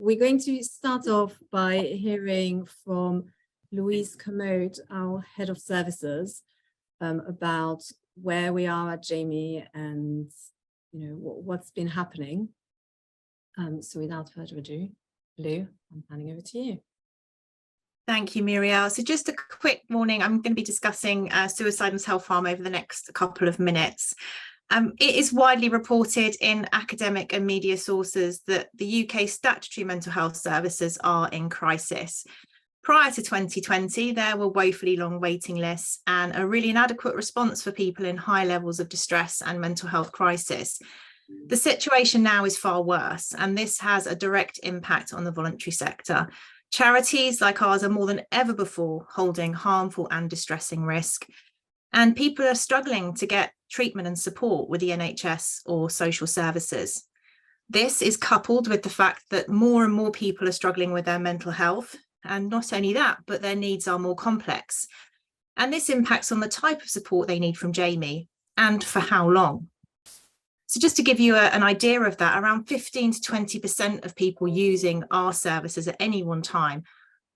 We're going to start off by hearing from Louise Commode, our Head of Services, about where we are at Jami and what's been happening. So without further ado, Lou, I'm handing over to you. Thank you, Muriel. So just a quick warning, I'm going to be discussing suicide and self-harm over the next couple of minutes. It is widely reported in academic and media sources that the UK statutory mental health services are in crisis. Prior to 2020, there were woefully long waiting lists and a really inadequate response for people in high levels of distress and mental health crisis. The situation now is far worse, and this has a direct impact on the voluntary sector. Charities like ours are more than ever before holding harmful and distressing risk, and people are struggling to get treatment and support with the NHS or social services. This is coupled with the fact that more and more people are struggling with their mental health, and not only that, but their needs are more complex. And this impacts on the type of support they need from Jami and for how long. So just to give you an idea of that, around 15 to 20% of people using our services at any one time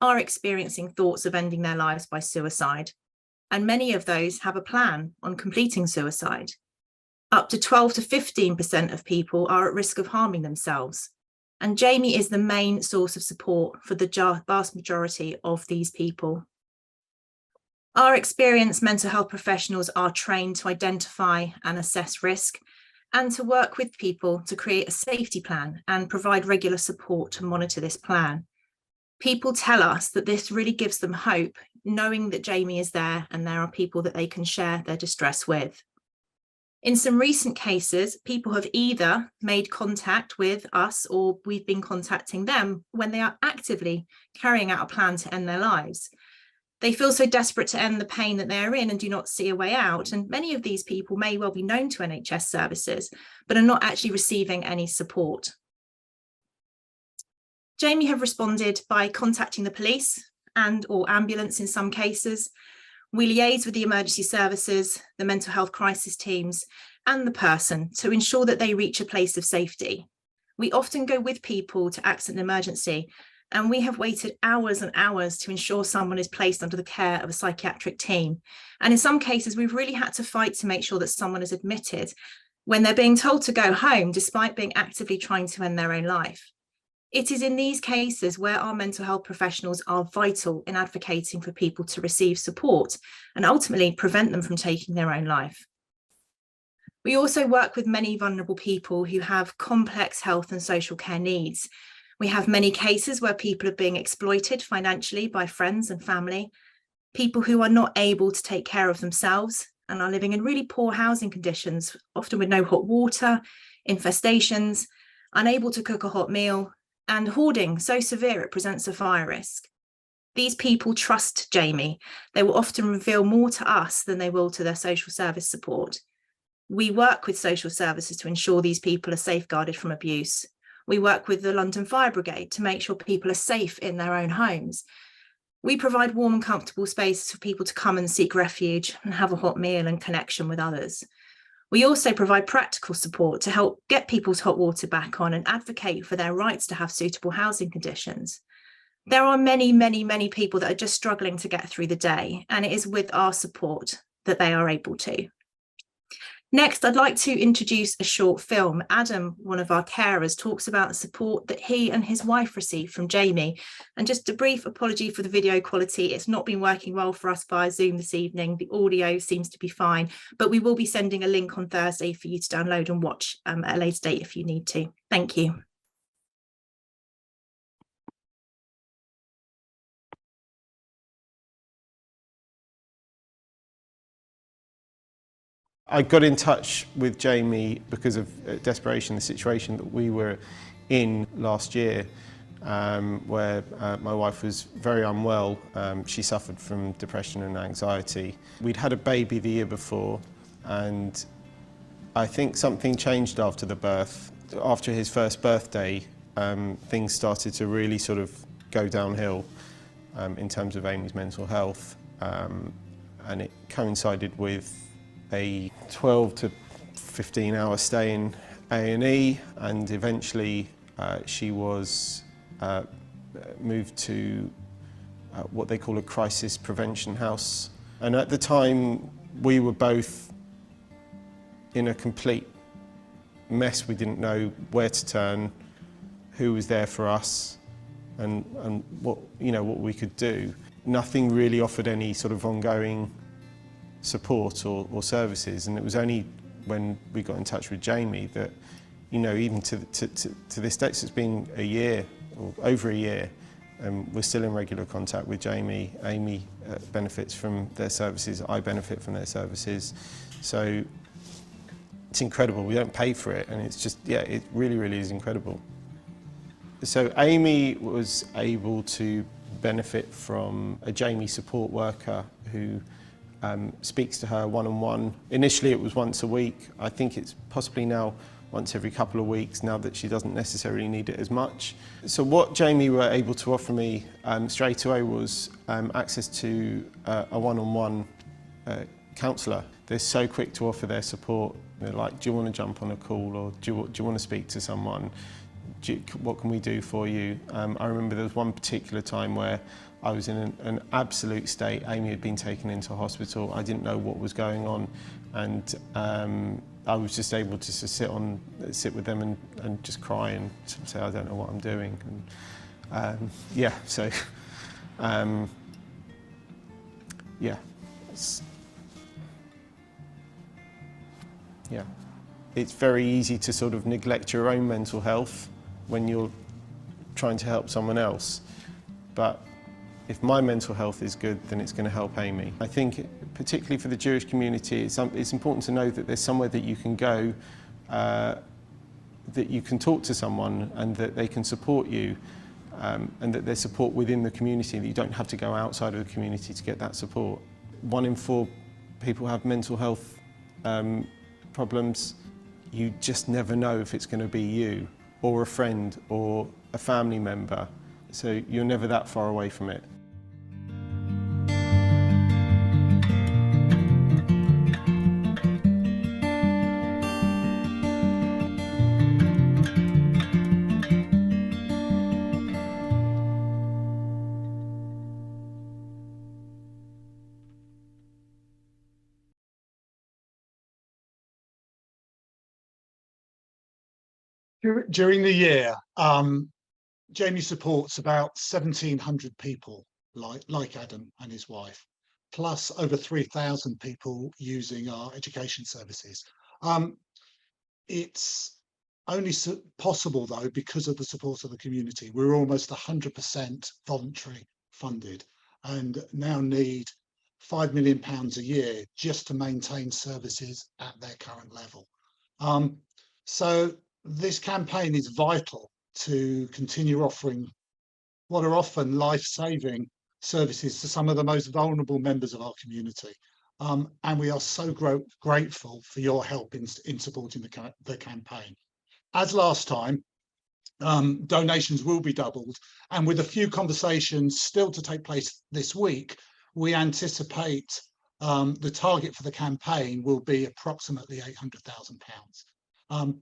are experiencing thoughts of ending their lives by suicide. And many of those have a plan on completing suicide. Up to 12 to 15% of people are at risk of harming themselves. And Jami is the main source of support for the vast majority of these people. Our experienced mental health professionals are trained to identify and assess risk, and to work with people to create a safety plan and provide regular support to monitor this plan. People tell us that this really gives them hope, knowing that Jami is there and there are people that they can share their distress with. In some recent cases, people have either made contact with us or we've been contacting them when they are actively carrying out a plan to end their lives. They feel so desperate to end the pain that they are in and do not see a way out. And many of these people may well be known to NHS services, but are not actually receiving any support. Jami have responded by contacting the police and or ambulance in some cases. We liaise with the emergency services, the mental health crisis teams, and the person to ensure that they reach a place of safety. We often go with people to accident and emergency, and we have waited hours and hours to ensure someone is placed under the care of a psychiatric team. And in some cases, we've really had to fight to make sure that someone is admitted when they're being told to go home, despite being actively trying to end their own life. It is in these cases where our mental health professionals are vital in advocating for people to receive support and ultimately prevent them from taking their own life. We also work with many vulnerable people who have complex health and social care needs. We have many cases where people are being exploited financially by friends and family, people who are not able to take care of themselves and are living in really poor housing conditions, often with no hot water, infestations, unable to cook a hot meal, and hoarding so severe it presents a fire risk. These people trust Jami. They will often reveal more to us than they will to their social service support. We work with social services to ensure these people are safeguarded from abuse. We work with the London Fire Brigade to make sure people are safe in their own homes. We provide warm and comfortable spaces for people to come and seek refuge and have a hot meal and connection with others. We also provide practical support to help get people's hot water back on and advocate for their rights to have suitable housing conditions. There are many, many, many people that are just struggling to get through the day, and it is with our support that they are able to. Next, I'd like to introduce a short film. Adam, one of our carers, talks about the support that he and his wife received from Jami. And just a brief apology for the video quality. It's not been working well for us via Zoom this evening. The audio seems to be fine, but we will be sending a link on Thursday for you to download and watch at a later date if you need to. Thank you. I got in touch with Jami because of desperation, the situation that we were in last year, where my wife was very unwell. She suffered from depression and anxiety. We'd had a baby the year before, and I think something changed after the birth. After his first birthday, things started to really sort of go downhill in terms of Amy's mental health, and it coincided with a 12 to 15 hour stay in A&E, and eventually she was moved to what they call a crisis prevention house. And at the time, we were both in a complete mess. We didn't know where to turn, who was there for us, and what we could do. Nothing really offered any sort of ongoing support or services, and it was only when we got in touch with Jami that, even to this day, so it's been a year or over a year, we're still in regular contact with Jami. Amy benefits from their services, I benefit from their services, so it's incredible. We don't pay for it, and it's just, yeah, it really, really is incredible. So Amy was able to benefit from a Jami support worker who speaks to her one-on-one. Initially it was once a week. I think it's possibly now once every couple of weeks, now that she doesn't necessarily need it as much. So what Jami were able to offer me straight away was access to a one-on-one counsellor. They're so quick to offer their support. They're like, do you want to jump on a call, or do you want to speak to someone? What can we do for you? I remember there was one particular time where I was in an absolute state. Amy had been taken into hospital. I didn't know what was going on, and I was just able to sit with them and just cry and say, I don't know what I'm doing. And yeah, so yeah, it's very easy to sort of neglect your own mental health when you're trying to help someone else. But if my mental health is good, then it's going to help Amy. I think particularly for the Jewish community, it's important to know that there's somewhere that you can go, that you can talk to someone and that they can support you, and that there's support within the community, that you don't have to go outside of the community to get that support. 1 in 4 people have mental health problems. You just never know if it's going to be you or a friend or a family member, so you're never that far away from it. During the year, Jami supports about 1,700 people like Adam and his wife, plus over 3,000 people using our education services. It's only possible, though, because of the support of the community. We're almost 100% voluntary funded and now need £5 million a year just to maintain services at their current level. So this campaign is vital to continue offering what are often life-saving services to some of the most vulnerable members of our community. And we are so grateful for your help in supporting the campaign. As last time, donations will be doubled, and with a few conversations still to take place this week, we anticipate the target for the campaign will be approximately £800,000.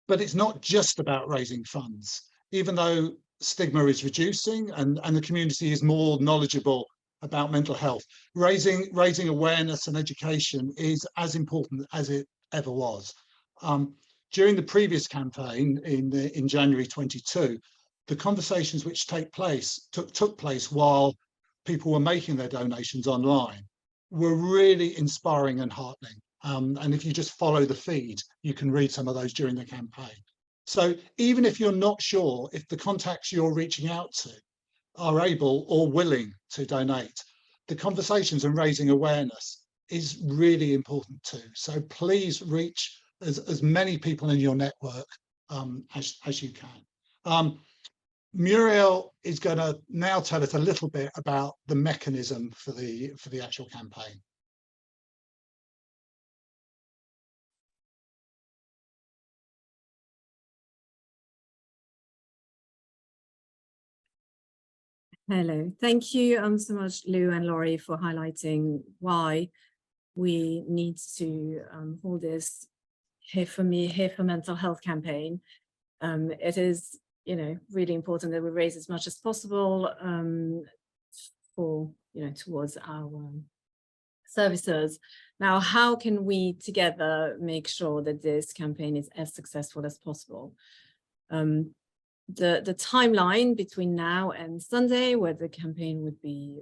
But it's not just about raising funds. Even though stigma is reducing and the community is more knowledgeable about mental health, raising awareness and education is as important as it ever was. During the previous campaign in January 22, the conversations which took place while people were making their donations online were really inspiring and heartening. And if you just follow the feed, you can read some of those during the campaign. So even if you're not sure if the contacts you're reaching out to are able or willing to donate, the conversations and raising awareness is really important too. So please reach as many people in your network as you can. Muriel is going to now tell us a little bit about the mechanism for the actual campaign. Hello, thank you so much, Lou and Laurie, for highlighting why we need to hold this Here for Me, Here for Mental Health campaign. It is really important that we raise as much as possible for, towards our services. Now, how can we together make sure that this campaign is as successful as possible? The timeline between now and Sunday, where the campaign would be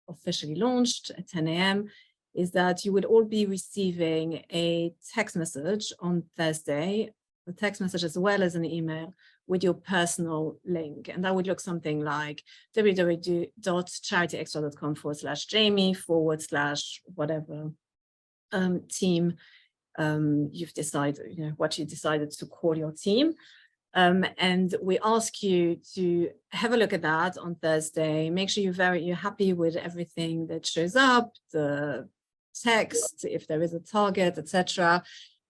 officially launched at 10 a.m., is that you would all be receiving a text message on Thursday, a text message as well as an email with your personal link. And that would look something like www.charityextra.com/Jami/whatever team you've decided, what you decided to call your team. And we ask you to have a look at that on Thursday. Make sure you're happy with everything that shows up, the text, if there is a target, etc.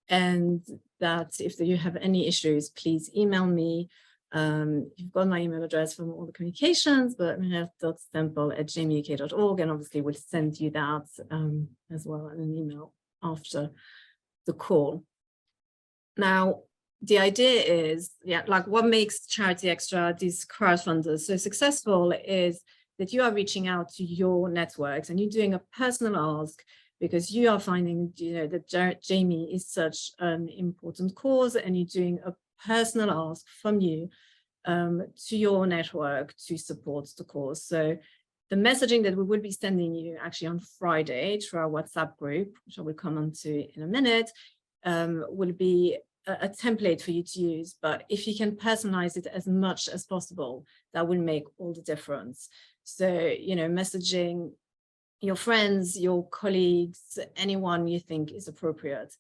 And that if you have any issues, please email me. You've got my email address from all the communications, but minette.stemple@jamiuk.org, and obviously we'll send you that as well in an email after the call. Now, the idea is, like what makes Charity Extra, these crowdfunders, so successful is that you are reaching out to your networks and you're doing a personal ask because you are finding, that Jami is such an important cause, and you're doing a personal ask from you to your network to support the cause. So the messaging that we will be sending you actually on Friday through our WhatsApp group, which I will come on to in a minute, will be a template for you to use. But if you can personalize it as much as possible, that will make all the difference. So, messaging your friends, your colleagues, anyone you think is appropriate.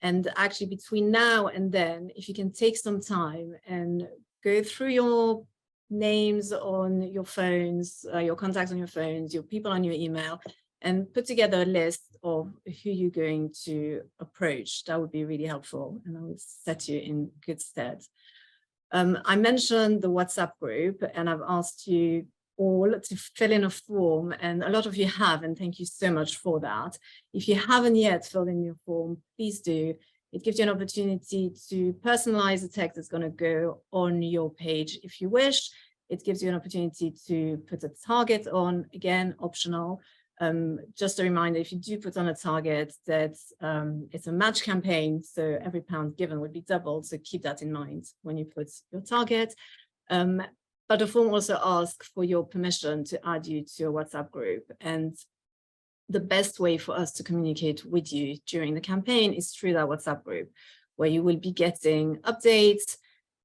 And actually between now and then, if you can take some time and go through your names on your phones, your contacts on your phones, your people on your email, and put together a list of who you're going to approach, that would be really helpful, and that would set you in good stead. I mentioned the WhatsApp group, and I've asked you all to fill in a form, and a lot of you have, and thank you so much for that. If you haven't yet filled in your form, please do. It gives you an opportunity to personalize the text that's going to go on your page if you wish. It gives you an opportunity to put a target on, again, optional. Just a reminder, if you do put on a target, that it's a match campaign, so every pound given would be doubled, so keep that in mind when you put your target. But the form also asks for your permission to add you to a WhatsApp group. And the best way for us to communicate with you during the campaign is through that WhatsApp group, where you will be getting updates,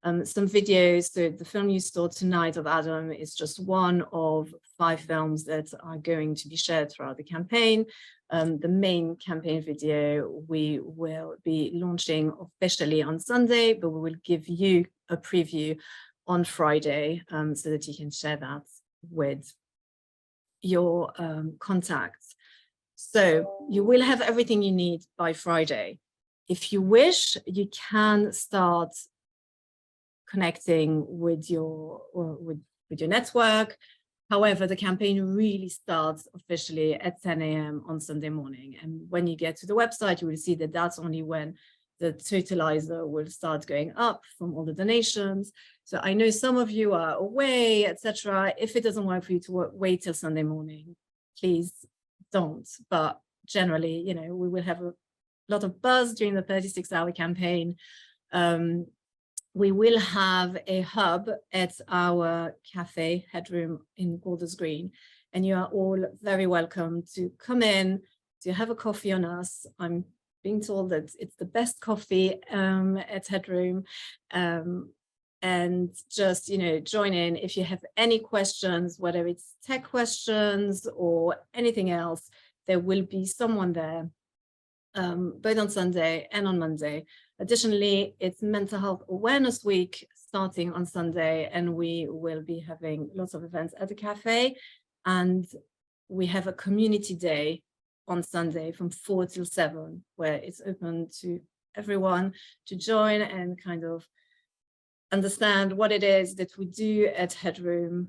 some videos. So the film you saw tonight of Adam is just one of 5 films that are going to be shared throughout the campaign. The main campaign video we will be launching officially on Sunday, but we will give you a preview on Friday so that you can share that with your contacts. So you will have everything you need by Friday. If you wish, you can start connecting with your network. However, the campaign really starts officially at 10 a.m. on Sunday morning. And when you get to the website, you will see that that's only when the totalizer will start going up from all the donations. So I know some of you are away, etc. If it doesn't work for you to wait till Sunday morning, please don't. But generally, we will have a lot of buzz during the 36-hour campaign. We will have a hub at our cafe headroom in Golders Green, and you are all very welcome to come in, to have a coffee on us. I'm being told that it's the best coffee at Headroom, and just join in if you have any questions, whether it's tech questions or anything else. There will be someone there both on Sunday and on Monday. Additionally, it's Mental Health Awareness Week starting on Sunday, and we will be having lots of events at the cafe, and we have a community day on Sunday from 4 till 7, where it's open to everyone to join and kind of understand what it is that we do at Headroom.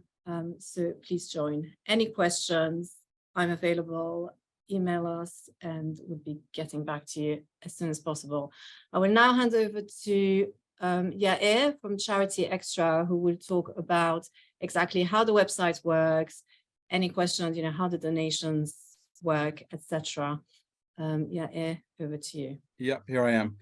So please join. Any questions, I'm available. Email us and we'll be getting back to you as soon as possible. I will now hand over to Yair from Charity Extra, who will talk about exactly how the website works, any questions, how the donations work, etc. Yair, over to you. Yep, here I am.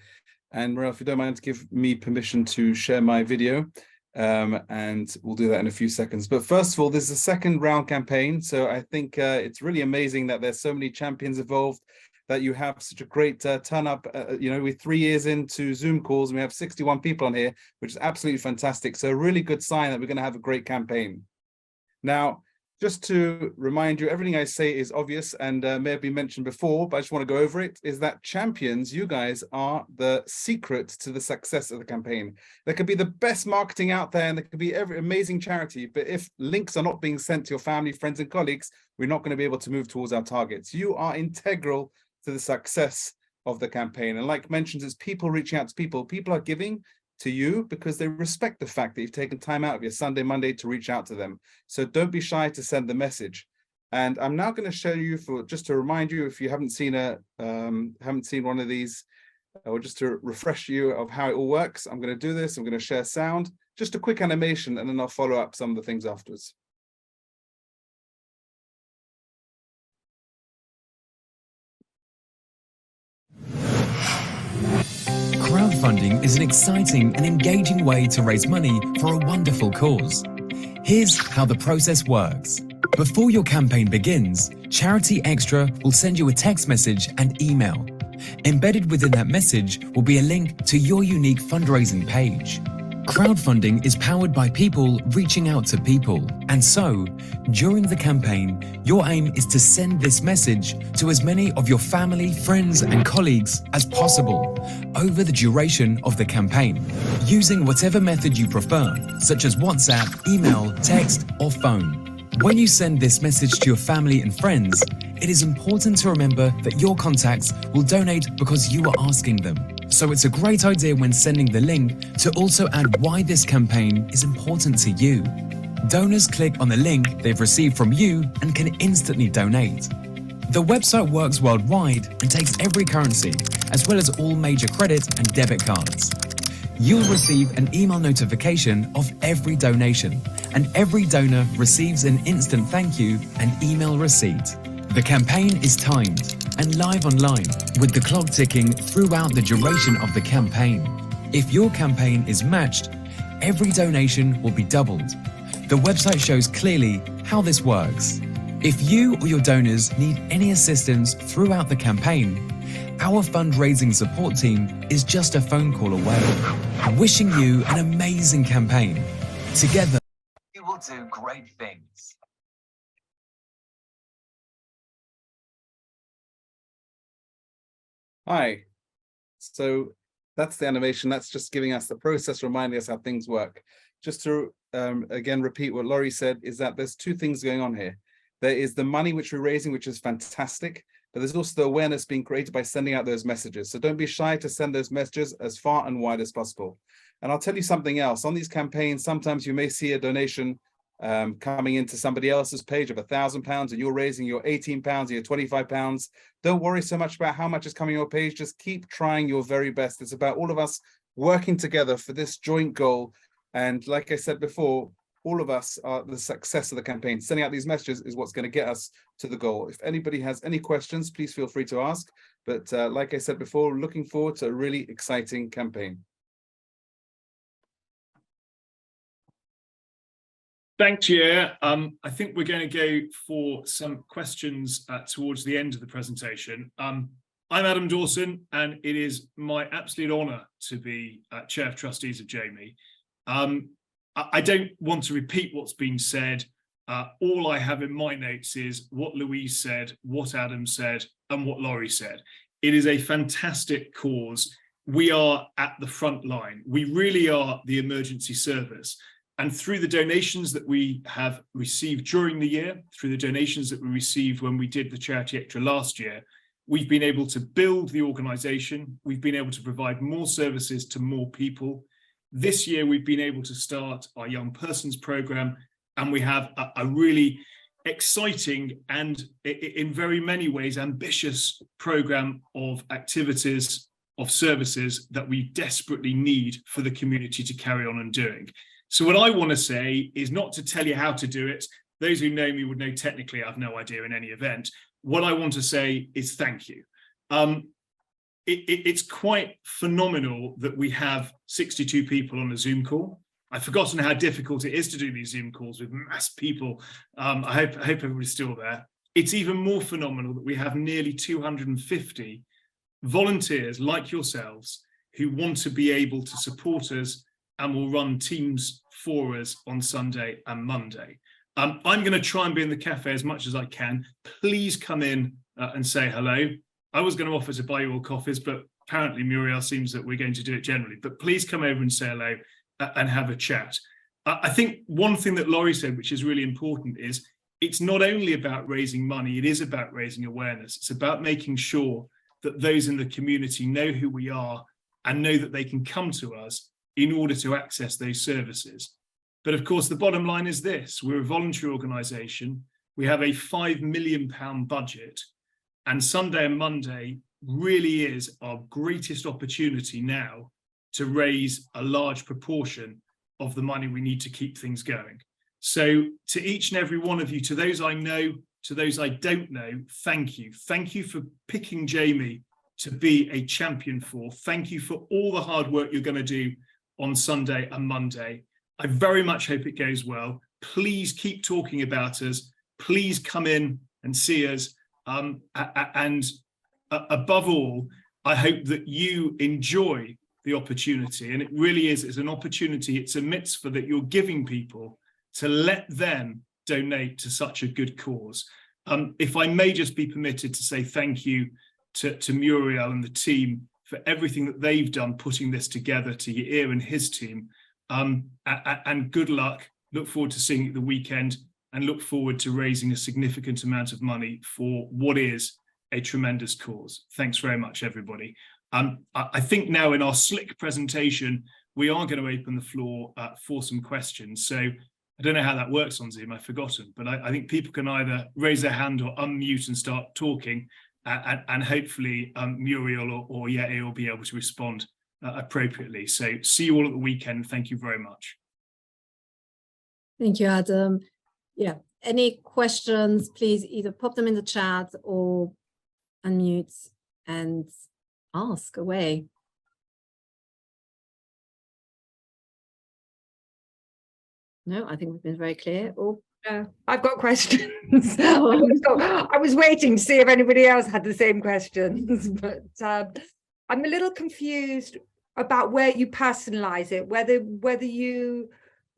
And Ralph, if you don't mind to give me permission to share my video, and we'll do that in a few seconds. But first of all, this is a second round campaign. So I think it's really amazing that there's so many champions involved, that you have such a great turn up. We're 3 years into Zoom calls and we have 61 people on here, which is absolutely fantastic. So a really good sign that we're going to have a great campaign. Now, just to remind you, everything I say is obvious and may have been mentioned before, but I just want to go over it, is that champions, you guys, are the secret to the success of the campaign. There could be the best marketing out there and there could be every amazing charity, but if links are not being sent to your family, friends and colleagues, we're not going to be able to move towards our targets. You are integral to the success of the campaign. And like mentioned, it's people reaching out to people. People are giving to you because they respect the fact that you've taken time out of your Sunday, Monday to reach out to them. So don't be shy to send the message. And I'm now going to show you, just to remind you, if you haven't seen one of these, or just to refresh you of how it all works. I'm going to do this. I'm going to share sound, just a quick animation, and then I'll follow up some of the things afterwards. Crowdfunding is an exciting and engaging way to raise money for a wonderful cause. Here's how the process works. Before your campaign begins, Charity Extra will send you a text message and email. Embedded within that message will be a link to your unique fundraising page. Crowdfunding is powered by people reaching out to people, and so, during the campaign, your aim is to send this message to as many of your family, friends and colleagues as possible over the duration of the campaign, using whatever method you prefer, such as WhatsApp, email, text or phone. When you send this message to your family and friends, it is important to remember that your contacts will donate because you are asking them. So it's a great idea when sending the link to also add why this campaign is important to you. Donors click on the link they've received from you and can instantly donate. The website works worldwide and takes every currency, as well as all major credit and debit cards. You'll receive an email notification of every donation, and every donor receives an instant thank you and email receipt. The campaign is timed and live online, with the clock ticking throughout the duration of the campaign. If your campaign is matched, every donation will be doubled. The website shows clearly how this works. If you or your donors need any assistance throughout the campaign, our fundraising support team is just a phone call away. Wishing you an amazing campaign. Together, you will do great things. Hi. So that's the animation. That's just giving us the process, reminding us how things work. Just to again repeat what Laurie said, is that there's two things going on here. There is the money which we're raising, which is fantastic, but there's also the awareness being created by sending out those messages. So don't be shy to send those messages as far and wide as possible. And I'll tell you something else. On these campaigns, sometimes you may see a donation coming into somebody else's page of £1,000 and you're raising your £18 or your £25. Don't worry so much about how much is coming on your page. Just keep trying your very best. It's about all of us working together for this joint goal. And like I said before, all of us are the success of the campaign. Sending out these messages is what's going to get us to the goal. If anybody has any questions, please feel free to ask. But like I said before, looking forward to a really exciting campaign. Thanks, Yair. I think we're going to go for some questions towards the end of the presentation. I'm Adam Dawson, and it is my absolute honour to be Chair of Trustees of Jami. I don't want to repeat what's been said. All I have in my notes is what Louise said, what Adam said, and what Laurie said. It is a fantastic cause. We are at the front line. We really are the emergency service. And through the donations that we have received during the year, through the donations that we received when we did the Charity Extra last year, we've been able to build the organisation. We've been able to provide more services to more people. This year, we've been able to start our Young Persons programme, and we have a really exciting and in very many ways ambitious programme of activities of services that we desperately need for the community to carry on and doing. So what I want to say is not to tell you how to do it. Those who know me would know technically I have no idea in any event. What I want to say is thank you. It's quite phenomenal that we have 62 people on a Zoom call. I've forgotten how difficult it is to do these Zoom calls with mass people. I hope everybody's still there. It's even more phenomenal that we have nearly 250 volunteers like yourselves who want to be able to support us and will run teams for us on Sunday and Monday. I'm going to try and be in the cafe as much as I can. Please come in and say hello. I was going to offer to buy you all coffees, but apparently Muriel seems that we're going to do it generally. But please come over and say hello and have a chat. I think one thing that Laurie said, which is really important, is it's not only about raising money, it is about raising awareness. It's about making sure that those in the community know who we are and know that they can come to us in order to access those services. But of course, the bottom line is this: we're a voluntary organisation. We have a £5 million budget, and Sunday and Monday really is our greatest opportunity now to raise a large proportion of the money we need to keep things going. So to each and every one of you, to those I know, to those I don't know, thank you. Thank you for picking Jami to be a champion for. Thank you for all the hard work you're going to do on Sunday and Monday. I very much hope it goes well. Please keep talking about us. Please come in and see us. And above all, I hope that you enjoy the opportunity. And it really is, it's an opportunity. It's a mitzvah that you're giving people to let them donate to such a good cause. If I may just be permitted to say thank you to Muriel and the team for everything that they've done putting this together, to Yair and his team. And good luck. Look forward to seeing you at the weekend and look forward to raising a significant amount of money for what is a tremendous cause. Thanks very much, everybody. I think now in our slick presentation, we are going to open the floor for some questions. So I don't know how that works on Zoom, I've forgotten, but I think people can either raise their hand or unmute and start talking, and hopefully Muriel or Yair will be able to respond appropriately. So see you all at the weekend. Thank you very much. Thank you, Adam. Yeah, any questions, please either pop them in the chat or unmute and ask away. No, I think we've been very clear. Oh, I've got questions. I was waiting to see if anybody else had the same questions, but I'm a little confused about where you personalize it, whether you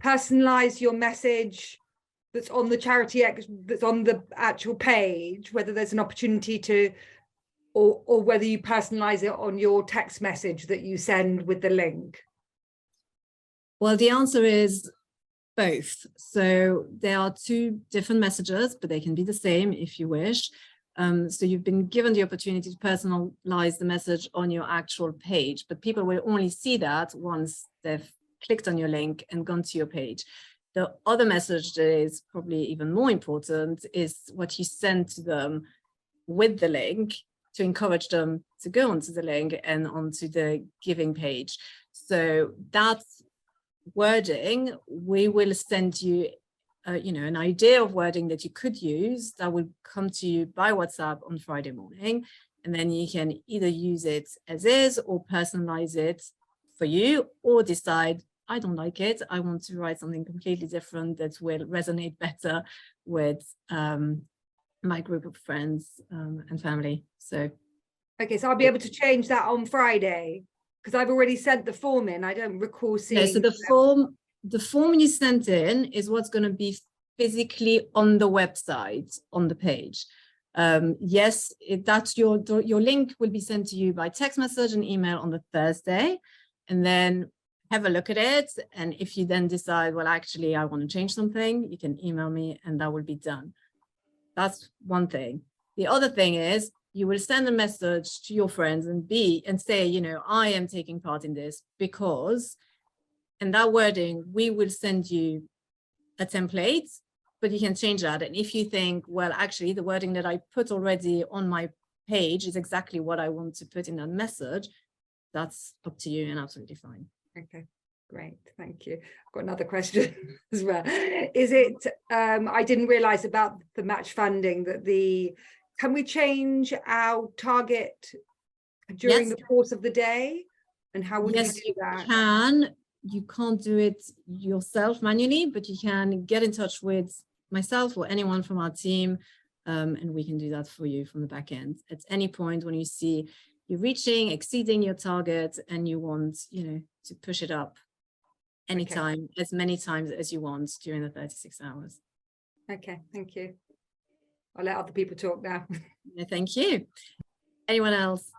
personalize your message that's on the charity, that's on the actual page, whether there's an opportunity to, or whether you personalize it on your text message that you send with the link. Well, the answer is both. So there are two different messages, but they can be the same if you wish. So you've been given the opportunity to personalize the message on your actual page, but people will only see that once they've clicked on your link and gone to your page. The other message that is probably even more important is what you send to them with the link to encourage them to go onto the link and onto the giving page. So that's wording. We will send you an idea of wording that you could use that will come to you by WhatsApp on Friday morning. And then you can either use it as is or personalize it for you, or decide, I don't like it, I want to write something completely different that will resonate better with my group of friends and family. So okay, so I'll be able to change that on Friday because I've already sent the form in. I don't recall seeing. Yeah, so the form you sent in is what's going to be physically on the website, on the page. Yes, that's your link will be sent to you by text message and email on the Thursday, and then have a look at it. And if you then decide, well, actually, I want to change something, you can email me and that will be done. That's one thing. The other thing is you will send a message to your friends and say, I am taking part in this because, and that wording, we will send you a template, but you can change that. And if you think, well, actually, the wording that I put already on my page is exactly what I want to put in that message, that's up to you and absolutely fine. Okay, great, thank you. I've got another question as well. Is it, I didn't realise about the match funding that can we change our target during Yes. the course of the day? And how would we Yes, do you that? can. You can't do it yourself manually, but you can get in touch with myself or anyone from our team, and we can do that for you from the back end. At any point when you see you're reaching, exceeding your target, and you want, to push it up anytime, as many times as you want during the 36 hours. Okay, thank you. I'll let other people talk now. Yeah, thank you. Anyone else?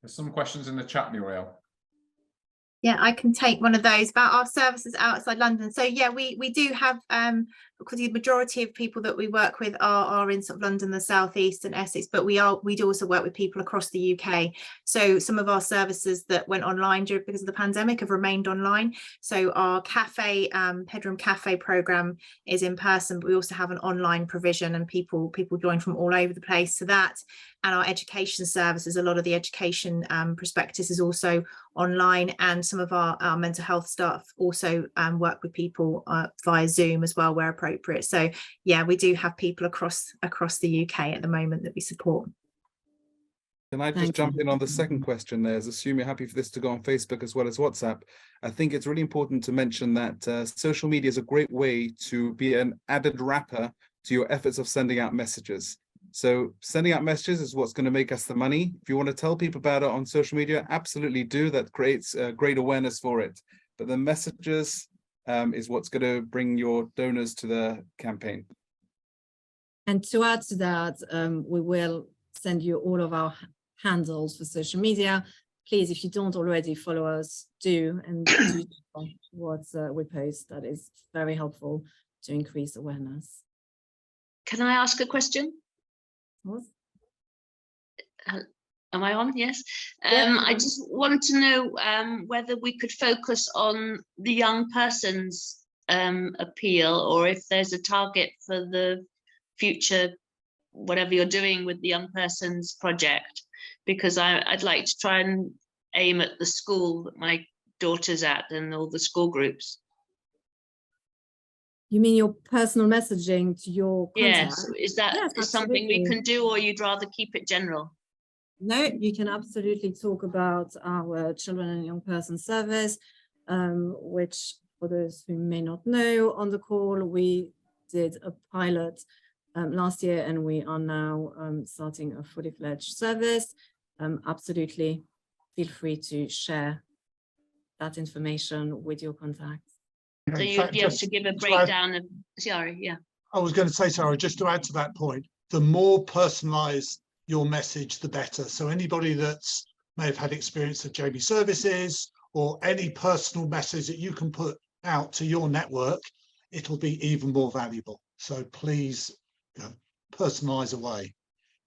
There's some questions in the chat, Muriel. Yeah, I can take one of those about our services outside London. So yeah, we do have, because the majority of people that we work with are in sort of London, the South East and Essex, but we do also work with people across the UK. So some of our services that went online because of the pandemic have remained online. So our cafe, Headroom Cafe program is in person, but we also have an online provision, and people join from all over the place. So that, and our education services, a lot of the education prospectus is also online, and some of our mental health staff also work with people via Zoom as well where appropriate. So yeah, we do have people across the UK at the moment that we support. Can I just jump in on the second question there? Assume you're happy for this to go on Facebook as well as WhatsApp. I think it's really important to mention that social media is a great way to be an added wrapper to your efforts of sending out messages. So sending out messages is what's going to make us the money. If you want to tell people about it on social media, absolutely do. That creates great awareness for it. But the messages is what's going to bring your donors to the campaign. And to add to that, we will send you all of our handles for social media. Please, if you don't already follow us, do, and do what we post. That is very helpful to increase awareness. Can I ask a question? Am I on? Yes. I just want to know whether we could focus on the young person's appeal, or if there's a target for the future, whatever you're doing with the young person's project, because I'd like to try and aim at the school that my daughter's at and all the school groups. You mean your personal messaging to your contact? Yes, is that something we can do, or you'd rather keep it general? No, you can absolutely talk about our children and young person service, which, for those who may not know on the call, we did a pilot last year, and we are now starting a fully fledged service. Absolutely feel free to share that information with your contacts. So you'd be able to give a breakdown of, sorry, yeah. I was going to say, Sarah, just to add to that point, the more personalised your message, the better. So anybody that's may have had experience of Jami services, or any personal message that you can put out to your network, it'll be even more valuable. So please, personalise away.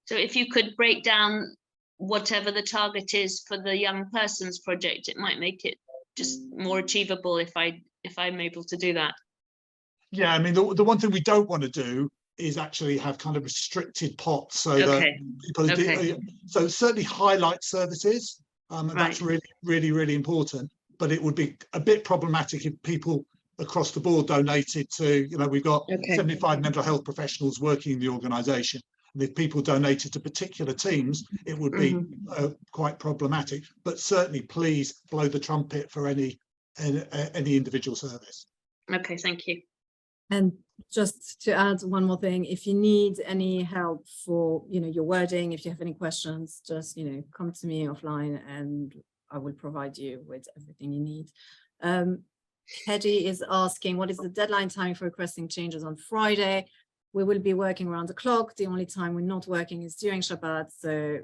So if you could break down whatever the target is for the young person's project, it might make it just more achievable if I'm able to do that. Yeah, I mean, the one thing we don't want to do is actually have kind of restricted pots, so that people so certainly highlight services, and that's really important. But it would be a bit problematic if people across the board donated to, we've got 75 mental health professionals working in the organisation, and if people donated to particular teams, it would be quite problematic. But certainly, please blow the trumpet for any individual service. Okay, thank you. And just to add one more thing, if you need any help for your wording, if you have any questions, just come to me offline and I will provide you with everything you need. Hedy is asking, what is the deadline time for requesting changes on Friday? We will be working around the clock. The only time we're not working is during Shabbat. So,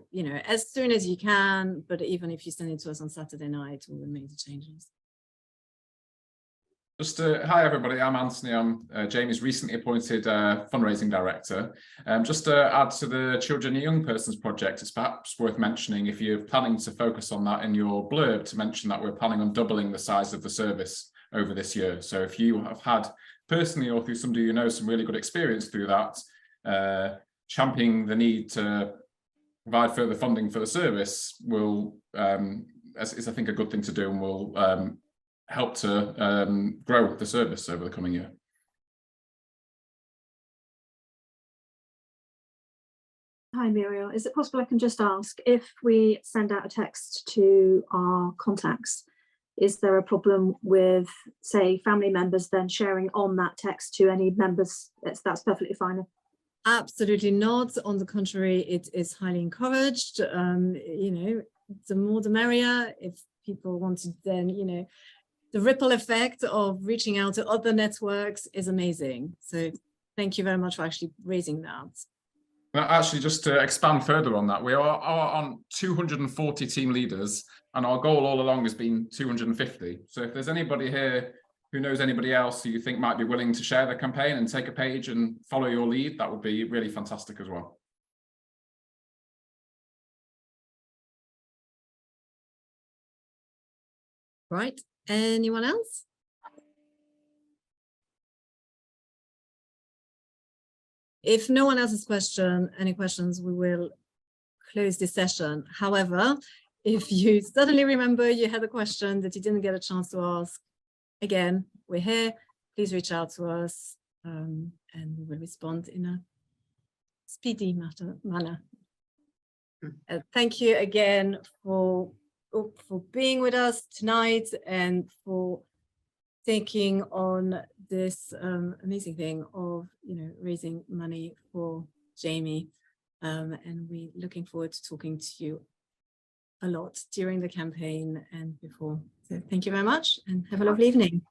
as soon as you can, but even if you send it to us on Saturday night, we will make the changes. Hi everybody, I'm Anthony. I'm Jami's recently appointed fundraising director. Just to add to the Children and Young Persons project, it's perhaps worth mentioning, if you're planning to focus on that in your blurb, to mention that we're planning on doubling the size of the service over this year. So if you have had personally, or through somebody you know, some really good experience through that, championing the need to provide further funding for the service will, is I think a good thing to do, and will help to grow the service over the coming year. Hi Muriel, is it possible I can just ask, if we send out a text to our contacts, is there a problem with, say, family members then sharing on that text to any members? That's perfectly fine. Absolutely not. On the contrary, it is highly encouraged. You know, the more the merrier. If people want to then, you know, the ripple effect of reaching out to other networks is amazing. So thank you very much for actually raising that. Actually, just to expand further on that, we are on 240 team leaders, and our goal all along has been 250. So if there's anybody here who knows anybody else who you think might be willing to share the campaign and take a page and follow your lead, that would be really fantastic as well. Right, anyone else? If no one else has any questions, we will close this session. However, if you suddenly remember you had a question that you didn't get a chance to ask, again, we're here. Please reach out to us and we will respond in a speedy manner. Thank you again for being with us tonight and for taking on this amazing thing of, you know, raising money for Jami, and we're looking forward to talking to you a lot during the campaign and before. So thank you very much and have a lovely evening.